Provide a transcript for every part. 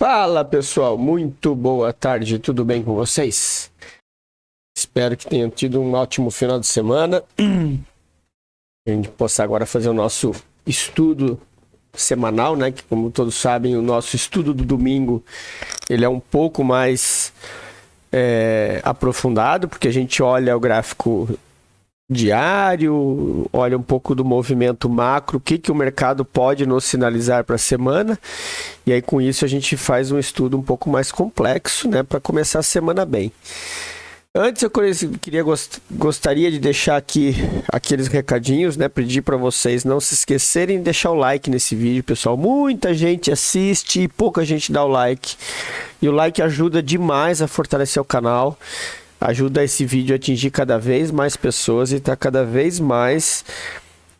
Fala pessoal, muito boa tarde, tudo bem com vocês? Espero que tenham tido um ótimo final de semana. A gente possa agora fazer o nosso estudo semanal, né? Que como todos sabem, o nosso estudo do domingo ele é um pouco mais aprofundado, porque a gente olha o gráfico diário, olha um pouco do movimento macro, o que o mercado pode nos sinalizar para a semana, e aí com isso a gente faz um estudo um pouco mais complexo, né, para começar a semana bem. Antes eu gostaria de deixar aqui aqueles recadinhos, né, pedir para vocês não se esquecerem de deixar o like nesse vídeo, pessoal. Muita gente assiste e pouca gente dá o like, e o like ajuda demais a fortalecer o canal. Ajuda esse vídeo a atingir cada vez mais pessoas e está cada vez mais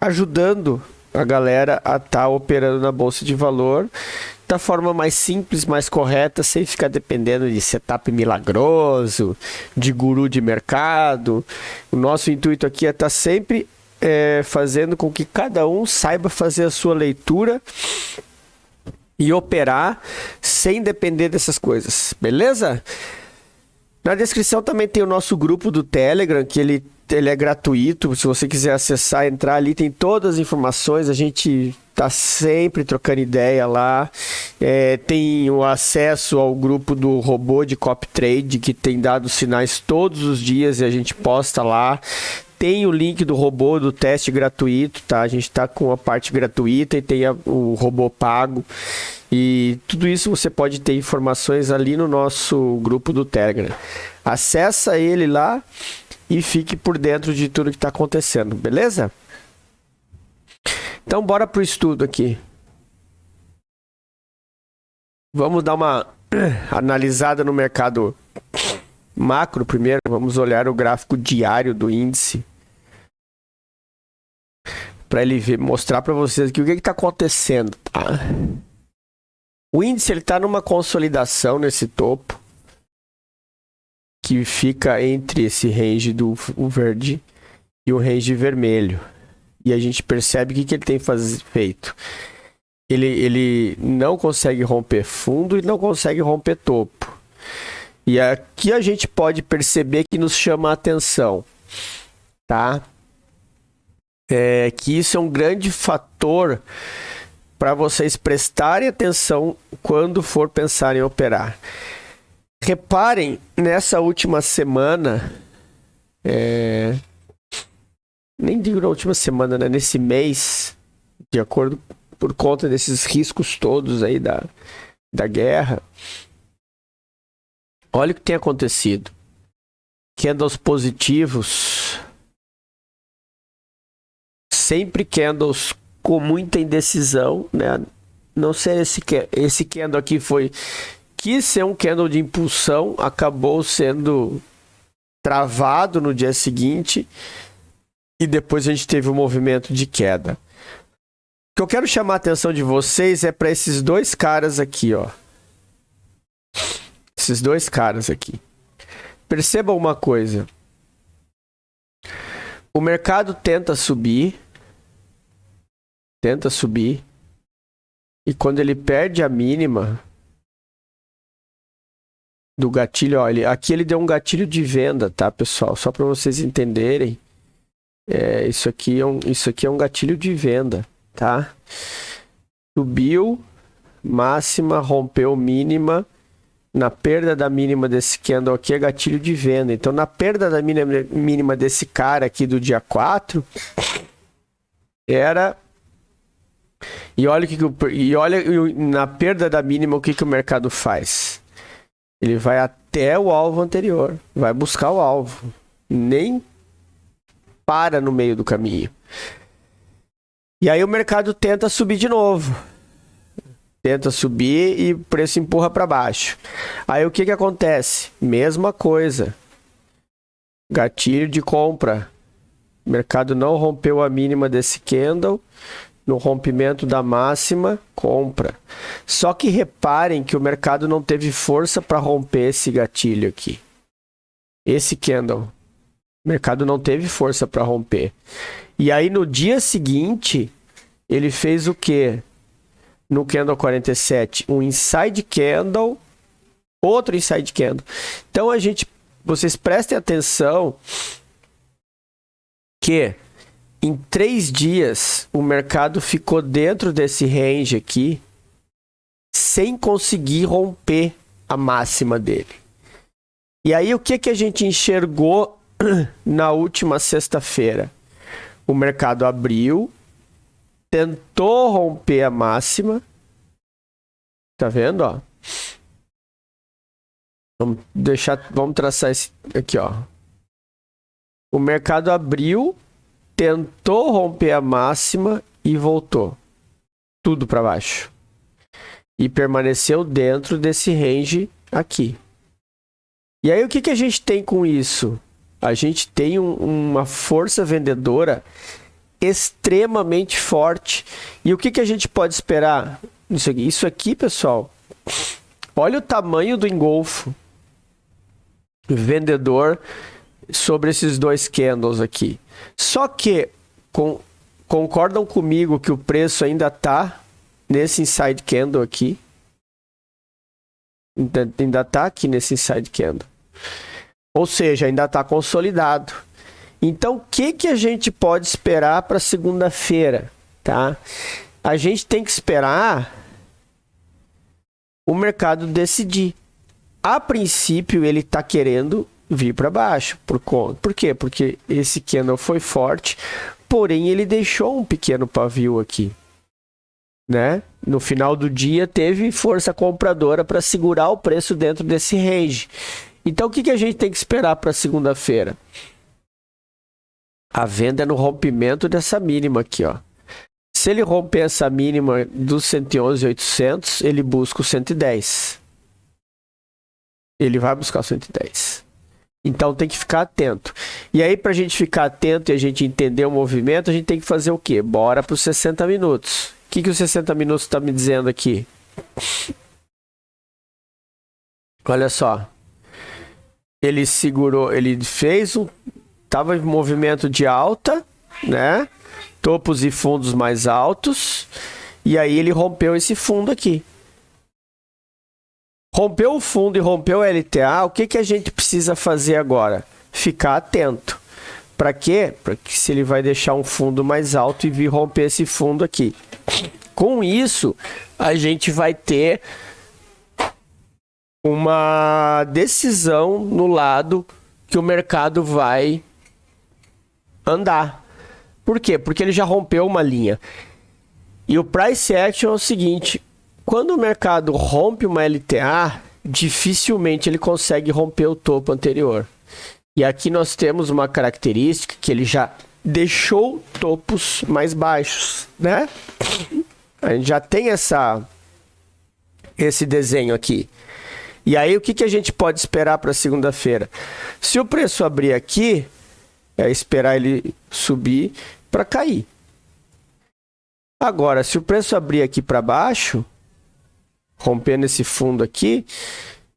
ajudando a galera a estar operando na Bolsa de Valor da forma mais simples, mais correta, sem ficar dependendo de setup milagroso, de guru de mercado. O nosso intuito aqui é estar sempre fazendo com que cada um saiba fazer a sua leitura e operar sem depender dessas coisas, beleza? Na descrição também tem o nosso grupo do Telegram, que ele é gratuito. Se você quiser acessar, entrar ali, tem todas as informações. A gente tá sempre trocando ideia lá. Tem o acesso ao grupo do robô de copy trade, que tem dado sinais todos os dias e a gente posta lá. Tem o link do robô do teste gratuito, tá? A gente tá com a parte gratuita e tem o robô pago. E tudo isso você pode ter informações ali no nosso grupo do Telegram. Acessa ele lá e fique por dentro de tudo que está acontecendo, beleza? Então bora pro estudo aqui. Vamos dar uma analisada no mercado macro primeiro. Vamos olhar o gráfico diário do índice, para ele mostrar para vocês aqui o que está acontecendo, tá? O índice está numa consolidação nesse topo, que fica entre esse range do verde e o range vermelho. E a gente percebe o que ele tem feito. Ele não consegue romper fundo e não consegue romper topo. E aqui a gente pode perceber que nos chama a atenção, tá? Que isso é um grande fator para vocês prestarem atenção quando for pensar em operar. Reparem, nessa última semana, nem digo na última semana, né? Nesse mês, de acordo por conta desses riscos todos aí da guerra, olha o que tem acontecido. Candles positivos, sempre candles com muita indecisão, né? Não sei, esse candle aqui quis ser um candle de impulsão, acabou sendo travado no dia seguinte e depois a gente teve um movimento de queda. O que eu quero chamar a atenção de vocês é para esses dois caras aqui, ó. Esses dois caras aqui. Percebam uma coisa. O mercado tenta subir, e quando ele perde a mínima do gatilho, olha, aqui ele deu um gatilho de venda, tá, pessoal? Só para vocês entenderem, isso aqui é um gatilho de venda, tá? Subiu, máxima, rompeu mínima, na perda da mínima desse candle aqui é gatilho de venda. Então, na perda da mínima desse cara aqui do dia 4, E olha na perda da mínima o que o mercado faz. Ele vai até o alvo anterior, vai buscar o alvo, nem para no meio do caminho. E aí o mercado tenta subir de novo. Tenta subir e o preço empurra para baixo. Aí o que acontece? Mesma coisa. Gatilho de compra. O mercado não rompeu a mínima desse candle. No rompimento da máxima, compra. Só que reparem que o mercado não teve força para romper esse gatilho aqui. Esse candle. O mercado não teve força para romper. E aí no dia seguinte, ele fez o quê? No candle 47, um inside candle, outro inside candle. Então vocês prestem atenção que em 3 dias o mercado ficou dentro desse range aqui sem conseguir romper a máxima dele. E aí o que a gente enxergou na última sexta-feira? O mercado abriu, tentou romper a máxima. Tá vendo, ó? Vamos traçar esse aqui, ó. O mercado abriu, tentou romper a máxima e voltou. Tudo para baixo. E permaneceu dentro desse range aqui. E aí o que a gente tem com isso? A gente tem uma força vendedora extremamente forte. E o que a gente pode esperar? Isso aqui, pessoal, olha o tamanho do engolfo vendedor sobre esses 2 candles aqui. Só que concordam comigo que o preço ainda está nesse inside candle aqui? Ainda está aqui nesse inside candle. Ou seja, ainda está consolidado. Então, o que a gente pode esperar para segunda-feira? Tá? A gente tem que esperar o mercado decidir. A princípio, ele está querendo vir para baixo. Por quê? Porque esse candle foi forte, porém ele deixou um pequeno pavio aqui. Né? No final do dia, teve força compradora para segurar o preço dentro desse range. Então, o que a gente tem que esperar para segunda-feira? A venda é no rompimento dessa mínima aqui, ó. Se ele romper essa mínima dos 111.800, ele busca o 110. Ele vai buscar o 110. Então tem que ficar atento. E aí, para a gente ficar atento e a gente entender o movimento, a gente tem que fazer o quê? Bora para os 60 minutos. O que os 60 minutos está me dizendo aqui? Olha só. Ele segurou, ele fez estava em movimento de alta, né? Topos e fundos mais altos. E aí ele rompeu esse fundo aqui. Rompeu o fundo e rompeu o LTA, o que a gente precisa fazer agora? Ficar atento. Para quê? Para que se ele vai deixar um fundo mais alto e vir romper esse fundo aqui. Com isso, a gente vai ter uma decisão no lado que o mercado vai andar. Por quê? Porque ele já rompeu uma linha. E o price action é o seguinte: quando o mercado rompe uma LTA, dificilmente ele consegue romper o topo anterior. E aqui nós temos uma característica que ele já deixou topos mais baixos, né? A gente já tem esse desenho aqui. E aí o que a gente pode esperar para segunda-feira? Se o preço abrir aqui, é esperar ele subir para cair. Agora, se o preço abrir aqui para baixo, rompendo esse fundo aqui,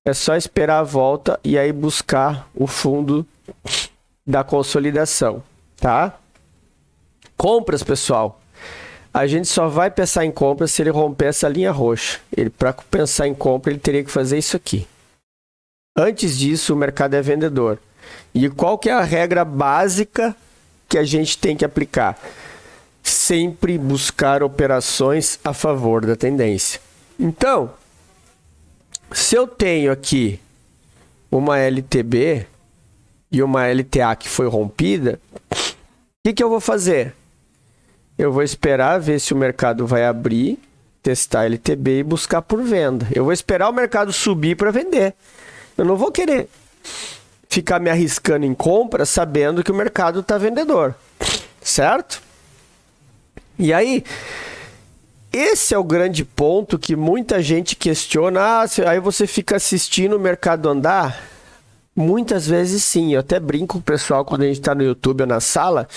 é só esperar a volta e aí buscar o fundo da consolidação, tá? Compras, pessoal. A gente só vai pensar em compra se ele romper essa linha roxa. Para pensar em compra, ele teria que fazer isso aqui. Antes disso, o mercado é vendedor. E qual que é a regra básica que a gente tem que aplicar? Sempre buscar operações a favor da tendência. Então, se eu tenho aqui uma LTB e uma LTA que foi rompida, o que eu vou fazer? Eu vou esperar ver se o mercado vai abrir, testar LTB e buscar por venda. Eu vou esperar o mercado subir para vender. Eu não vou querer ficar me arriscando em compra sabendo que o mercado está vendedor. Certo? E aí, esse é o grande ponto que muita gente questiona. Aí você fica assistindo o mercado andar? Muitas vezes sim. Eu até brinco com o pessoal quando a gente está no YouTube ou na sala.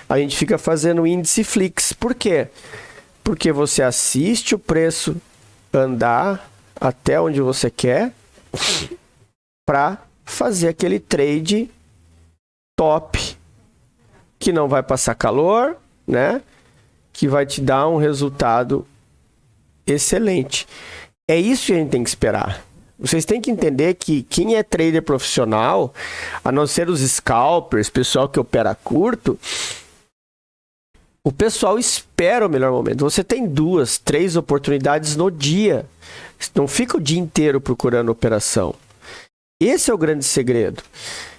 A gente fica fazendo índice Flix. Por quê? Porque você assiste o preço andar até onde você quer para fazer aquele trade top que não vai passar calor, né? Que vai te dar um resultado excelente. É isso que a gente tem que esperar. Vocês têm que entender que quem é trader profissional, a não ser os scalpers, pessoal que opera curto, o pessoal espera o melhor momento. Você tem 2, 3 oportunidades no dia. Não fica o dia inteiro procurando operação. Esse é o grande segredo.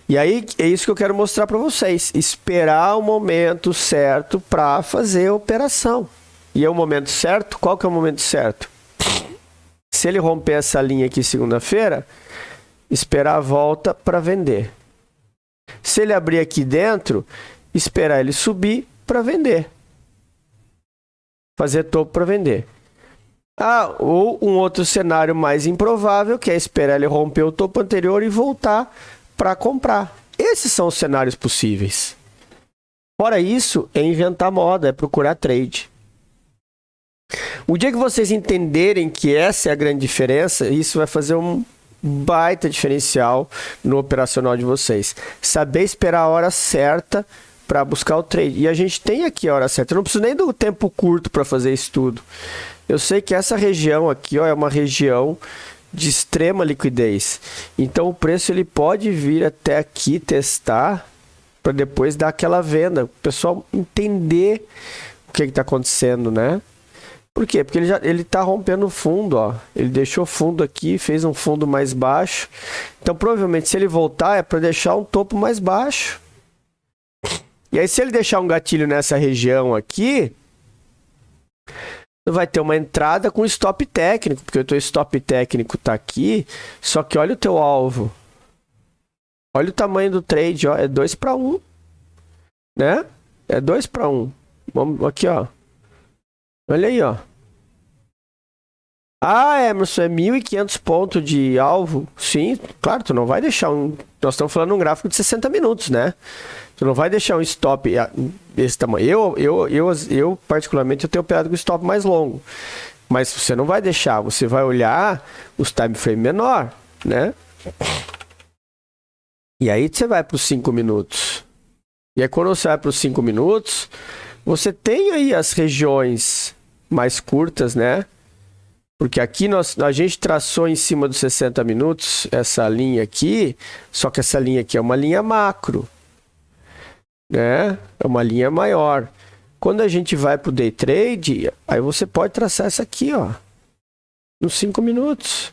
E aí é isso que eu quero mostrar para vocês. Esperar o momento certo para fazer a operação. E é o momento certo? Qual que é o momento certo? Se ele romper essa linha aqui segunda-feira, esperar a volta para vender. Se ele abrir aqui dentro, esperar ele subir para vender. Fazer topo para vender. Ou um outro cenário mais improvável, que é esperar ele romper o topo anterior e voltar para comprar. Esses são os cenários possíveis. Fora isso, é inventar moda, é procurar trade. O dia que vocês entenderem que essa é a grande diferença, isso vai fazer um baita diferencial no operacional de vocês. Saber esperar a hora certa para buscar o trade. E a gente tem aqui a hora certa. Eu não preciso nem do tempo curto para fazer isso tudo. Eu sei que essa região aqui, ó, é uma região de extrema liquidez. Então o preço ele pode vir até aqui testar para depois dar aquela venda. O pessoal entender o que está acontecendo, né? Por quê? Porque ele está rompendo o fundo, ó. Ele deixou fundo aqui, fez um fundo mais baixo. Então, provavelmente, se ele voltar, é para deixar um topo mais baixo. E aí, se ele deixar um gatilho nessa região aqui, vai ter uma entrada com stop técnico, porque o teu stop técnico está aqui, só que olha o teu alvo. Olha o tamanho do trade, ó. É 2 para 1. Né? É 2 para 1. Vamos aqui, ó. Olha aí, ó. Emerson, é 1.500 pontos de alvo? Sim, claro, tu não vai deixar um... Nós estamos falando de um gráfico de 60 minutos, né? Tu não vai deixar um stop desse tamanho. Eu particularmente, eu tenho operado com stop mais longo. Mas você não vai deixar, você vai olhar os time frame menor, né? E aí você vai para os 5 minutos. E aí quando você vai para os 5 minutos, você tem aí as regiões mais curtas, né? Porque aqui a gente traçou em cima dos 60 minutos essa linha aqui, só que essa linha aqui é uma linha macro, né? É uma linha maior. Quando a gente vai para o day trade, aí você pode traçar essa aqui, ó, nos 5 minutos,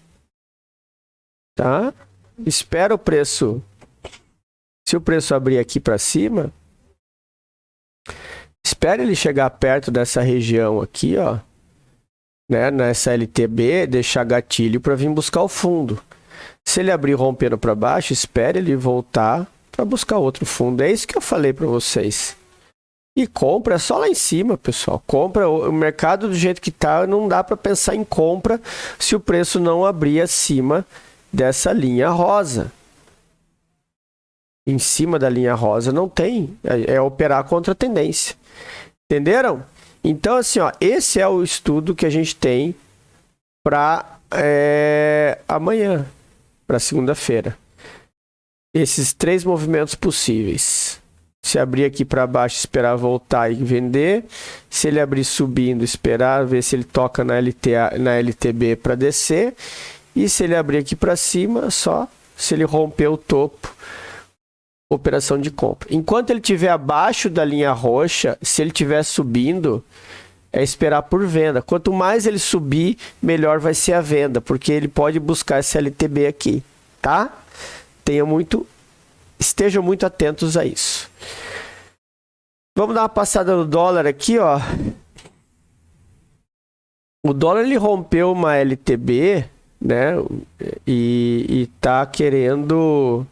tá? Espera o preço. Se o preço abrir aqui para cima, espere ele chegar perto dessa região aqui, ó, né, nessa LTB, deixar gatilho para vir buscar o fundo. Se ele abrir rompendo para baixo, espere ele voltar para buscar outro fundo. É isso que eu falei para vocês. E compra é só lá em cima, pessoal. Compra, o mercado do jeito que tá, não dá para pensar em compra se o preço não abrir acima dessa linha rosa. Em cima da linha rosa não tem, é operar contra a tendência. Entenderam? Então, assim, ó, esse é o estudo que a gente tem para amanhã, para segunda-feira. Esses 3 movimentos possíveis. Se abrir aqui para baixo, esperar voltar e vender. Se ele abrir subindo, esperar, ver se ele toca na LTB para descer. E se ele abrir aqui para cima, só se ele romper o topo, operação de compra. Enquanto ele estiver abaixo da linha roxa, se ele estiver subindo, é esperar por venda. Quanto mais ele subir, melhor vai ser a venda, porque ele pode buscar esse LTB aqui, tá? Estejam muito atentos a isso. Vamos dar uma passada no dólar aqui, ó. O dólar ele rompeu uma LTB, né? E tá querendo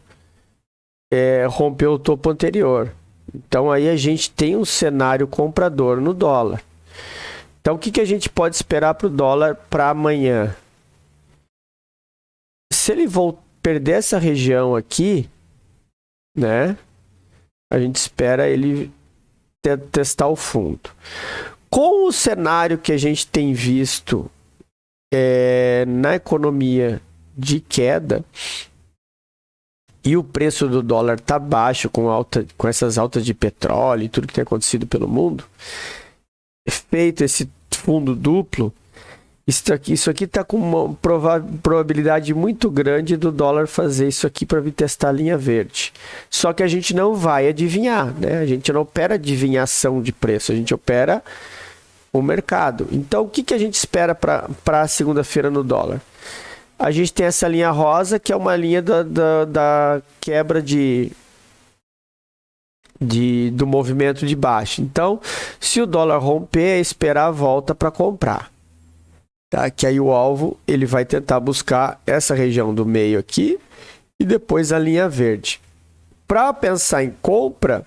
romper o topo anterior. Então aí a gente tem um cenário comprador no dólar. Então o que a gente pode esperar para o dólar para amanhã? Se ele perder essa região aqui, né? A gente espera ele testar o fundo. Com o cenário que a gente tem visto na economia de queda, e o preço do dólar tá baixo com essas altas de petróleo e tudo que tem acontecido pelo mundo, feito esse fundo duplo, Isso aqui está com uma probabilidade muito grande do dólar fazer isso aqui para vir testar a linha verde. Só que a gente não vai adivinhar, né? A gente não opera adivinhação de preço, a gente opera o mercado. Então, o que a gente espera para segunda-feira no dólar? A gente tem essa linha rosa, que é uma linha da quebra do movimento de baixa. Então, se o dólar romper, é esperar a volta para comprar. Tá? Que aí o alvo ele vai tentar buscar essa região do meio aqui e depois a linha verde. Para pensar em compra,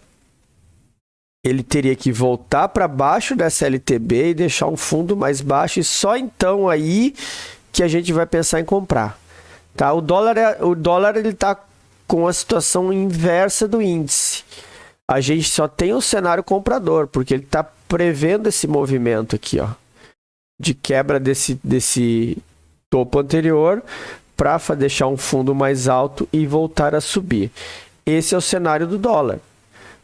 ele teria que voltar para baixo dessa LTB e deixar um fundo mais baixo, e só então aí que a gente vai pensar em comprar. Tá? O dólar ele está com a situação inversa do índice. A gente só tem um cenário comprador, porque ele está prevendo esse movimento aqui, ó, de quebra desse topo anterior para deixar um fundo mais alto e voltar a subir. Esse é o cenário do dólar.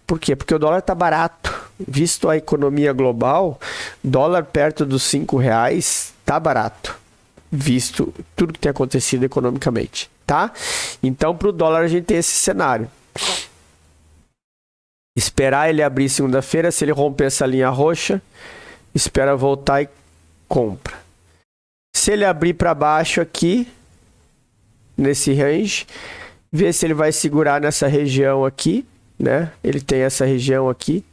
Por quê? Porque o dólar está barato. Visto a economia global, dólar perto dos R$5 está barato, visto tudo que tem acontecido economicamente, tá? Então, para o dólar, a gente tem esse cenário. Esperar ele abrir segunda-feira, se ele romper essa linha roxa, espera voltar e compra. Se ele abrir para baixo aqui, nesse range, ver se ele vai segurar nessa região aqui, né? Ele tem essa região aqui.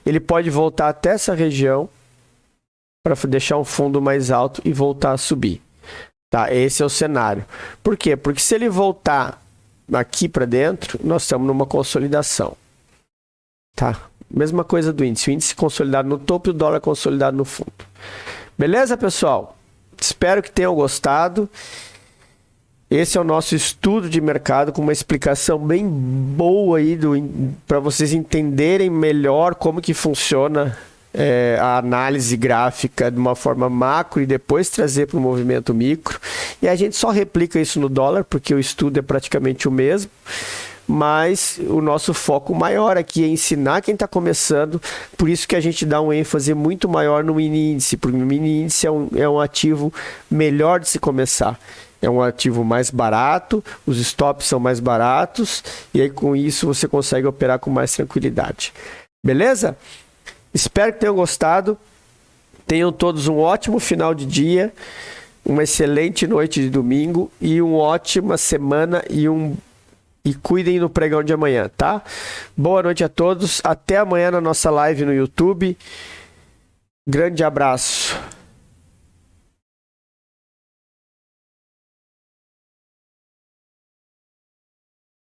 Ele pode voltar até essa região para deixar um fundo mais alto e voltar a subir. Tá? Esse é o cenário. Por quê? Porque se ele voltar aqui para dentro, nós estamos numa consolidação. Tá? Mesma coisa do índice. O índice consolidado no topo e o dólar consolidado no fundo. Beleza, pessoal? Espero que tenham gostado. Esse é o nosso estudo de mercado com uma explicação bem boa aí para vocês entenderem melhor como que funciona a análise gráfica de uma forma macro e depois trazer para o movimento micro. E a gente só replica isso no dólar, porque o estudo é praticamente o mesmo. Mas o nosso foco maior aqui é ensinar quem está começando, por isso que a gente dá um ênfase muito maior no mini índice, porque o mini índice é um ativo melhor de se começar. É um ativo mais barato, os stops são mais baratos, e aí com isso você consegue operar com mais tranquilidade. Beleza? Espero que tenham gostado. Tenham todos um ótimo final de dia, uma excelente noite de domingo e uma ótima semana e cuidem no pregão de amanhã, tá? Boa noite a todos. Até amanhã na nossa live no YouTube. Grande abraço.